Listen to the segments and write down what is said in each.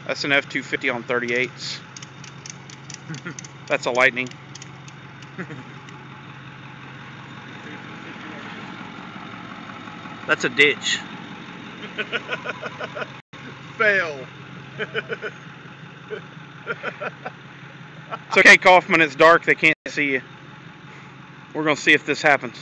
That's an F250 on 38s. That's a Lightning. That's a ditch. Fail. It's okay, Kaufman. It's dark. They can't see you. We're going to see if this happens.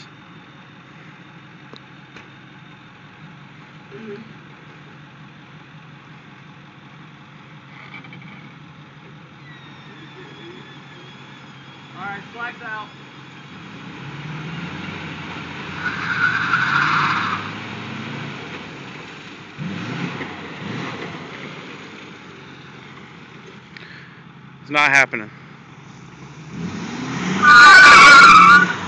Alright, slice out. It's not happening.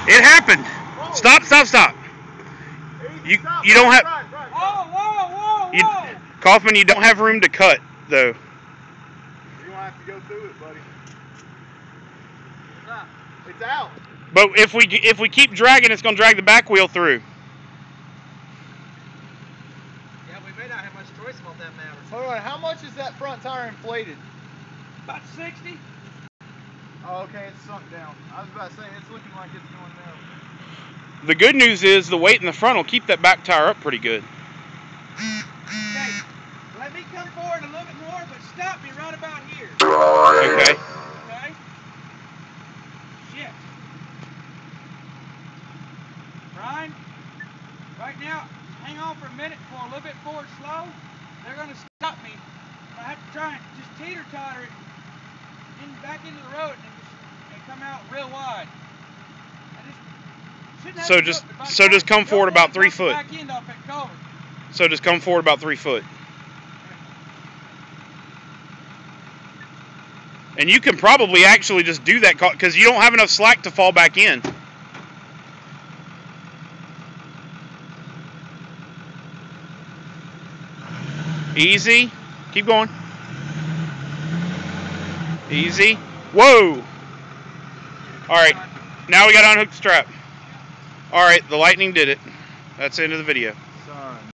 It happened. Whoa. Stop, stop, stop. You don't have. Whoa. Kaufman, you don't have room to cut though. You're gonna have to go through it, buddy. It's out. But if we keep dragging, it's gonna drag the back wheel through. Yeah, we may not have much choice about that matter. Hold on, how much is that front tire inflated? About 60. Oh, okay, it's sunk down. I was about to say, it's looking like it's going down. The good news is the weight in the front will keep that back tire up pretty good. Okay, let me come forward a little bit more, but stop me right about here. Okay. Okay? Shit. Brian, right now, hang on for a minute for a little bit forward slow. They're going to stop me. I have to try and just teeter-totter it back into the road and come out real wide. So just come forward about 3 foot. Back end off that culvert. So just come forward about 3 foot. And you can probably actually just do that because you don't have enough slack to fall back in. Easy. Keep going. Easy. Whoa. All right. Now we got to unhook the strap. All right. The Lightning did it. That's the end of the video.